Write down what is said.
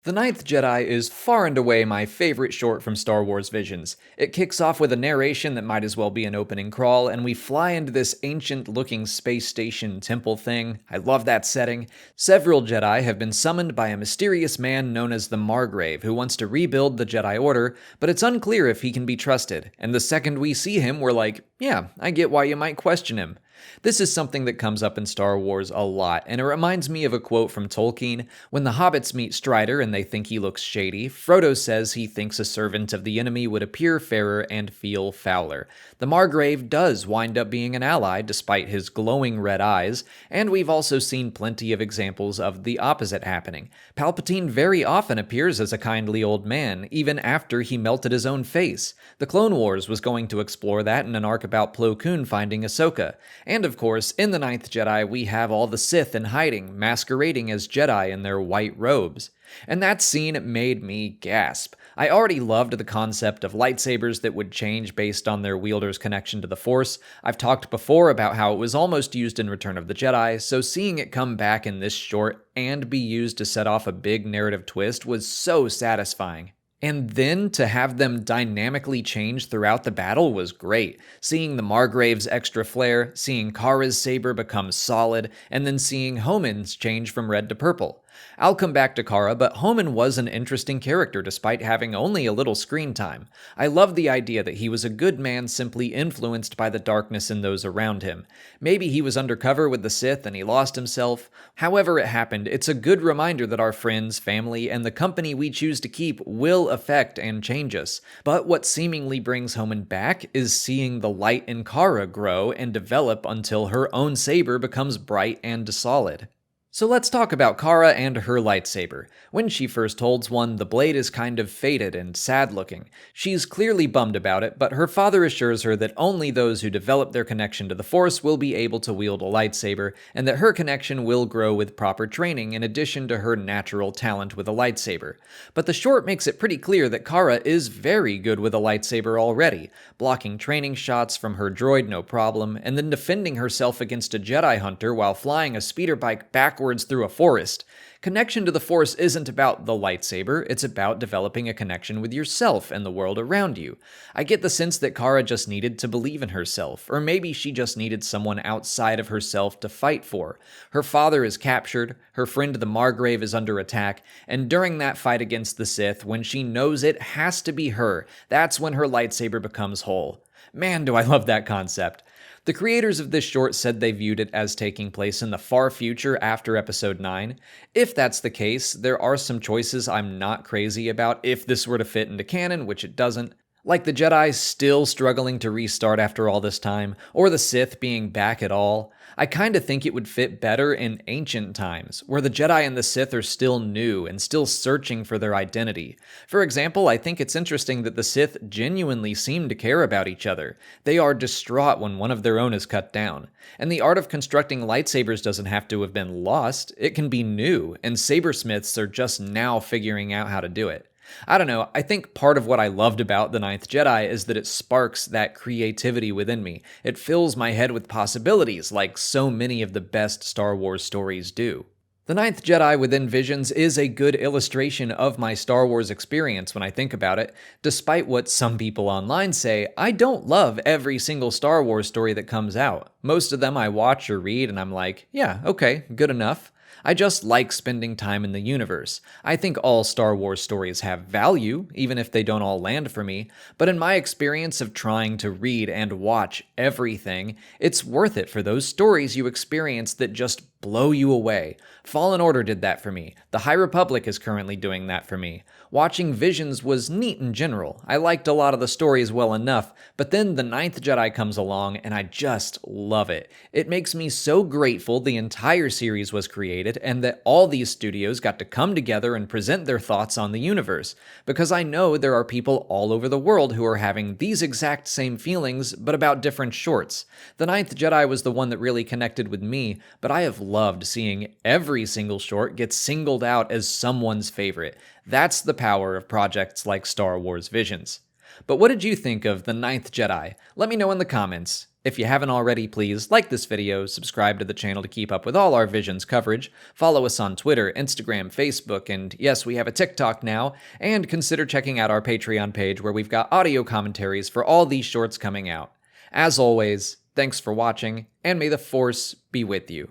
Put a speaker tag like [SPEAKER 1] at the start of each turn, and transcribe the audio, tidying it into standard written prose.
[SPEAKER 1] The Ninth Jedi is far and away my favorite short from Star Wars Visions. It kicks off with a narration that might as well be an opening crawl, and we fly into this ancient-looking space station temple thing. I love that setting. Several Jedi have been summoned by a mysterious man known as the Margrave, who wants to rebuild the Jedi Order, but it's unclear if he can be trusted, and the second we see him, we're like, yeah, I get why you might question him. This is something that comes up in Star Wars a lot, and it reminds me of a quote from Tolkien. When the hobbits meet Strider and they think he looks shady, Frodo says he thinks a servant of the enemy would appear fairer and feel fouler. The Margrave does wind up being an ally despite his glowing red eyes, and we've also seen plenty of examples of the opposite happening. Palpatine very often appears as a kindly old man, even after he melted his own face. The Clone Wars was going to explore that in an arc about Plo Koon finding Ahsoka. And of course, in the Ninth Jedi, we have all the Sith in hiding, masquerading as Jedi in their white robes. And that scene made me gasp. I already loved the concept of lightsabers that would change based on their wielder's connection to the Force. I've talked before about how it was almost used in Return of the Jedi, so seeing it come back in this short and be used to set off a big narrative twist was so satisfying. And then to have them dynamically change throughout the battle was great. Seeing the Margrave's extra flare, seeing Kara's saber become solid, and then seeing Homan's change from red to purple. I'll come back to Kara, but Homan was an interesting character despite having only a little screen time. I love the idea that he was a good man simply influenced by the darkness in those around him. Maybe he was undercover with the Sith and he lost himself. However it happened, it's a good reminder that our friends, family, and the company we choose to keep will affect and change us. But what seemingly brings Homan back is seeing the light in Kara grow and develop until her own saber becomes bright and solid. So let's talk about Kara and her lightsaber. When she first holds one, the blade is kind of faded and sad looking. She's clearly bummed about it, but her father assures her that only those who develop their connection to the Force will be able to wield a lightsaber, and that her connection will grow with proper training in addition to her natural talent with a lightsaber. But the short makes it pretty clear that Kara is very good with a lightsaber already, blocking training shots from her droid no problem, and then defending herself against a Jedi hunter while flying a speeder bike backwards through a forest. Connection to the Force isn't about the lightsaber, it's about developing a connection with yourself and the world around you. I get the sense that Kara just needed to believe in herself, or maybe she just needed someone outside of herself to fight for. Her father is captured, her friend the Margrave is under attack, and during that fight against the Sith, when she knows it has to be her, that's when her lightsaber becomes whole. Man, do I love that concept. The creators of this short said they viewed it as taking place in the far future after Episode 9. If that's the case, there are some choices I'm not crazy about if this were to fit into canon, which it doesn't. Like the Jedi still struggling to restart after all this time, or the Sith being back at all. I kinda think it would fit better in ancient times, where the Jedi and the Sith are still new and still searching for their identity. For example, I think it's interesting that the Sith genuinely seem to care about each other. They are distraught when one of their own is cut down. And the art of constructing lightsabers doesn't have to have been lost, it can be new, and sabersmiths are just now figuring out how to do it. I don't know, I think part of what I loved about The Ninth Jedi is that it sparks that creativity within me. It fills my head with possibilities, like so many of the best Star Wars stories do. The Ninth Jedi within Visions is a good illustration of my Star Wars experience when I think about it. Despite what some people online say, I don't love every single Star Wars story that comes out. Most of them I watch or read and I'm like, yeah, okay, good enough. I just like spending time in the universe. I think all Star Wars stories have value, even if they don't all land for me, but in my experience of trying to read and watch everything, it's worth it for those stories you experience that just blow you away. Fallen Order did that for me. The High Republic is currently doing that for me. Watching Visions was neat in general. I liked a lot of the stories well enough, but then The Ninth Jedi comes along and I just love it. It makes me so grateful the entire series was created and that all these studios got to come together and present their thoughts on the universe, because I know there are people all over the world who are having these exact same feelings, but about different shorts. The Ninth Jedi was the one that really connected with me, but I have loved seeing every single short get singled out as someone's favorite. That's the power of projects like Star Wars Visions. But what did you think of The Ninth Jedi? Let me know in the comments. If you haven't already, please like this video, subscribe to the channel to keep up with all our Visions coverage, follow us on Twitter, Instagram, Facebook, and yes, we have a TikTok now, and consider checking out our Patreon page where we've got audio commentaries for all these shorts coming out. As always, thanks for watching, and may the Force be with you.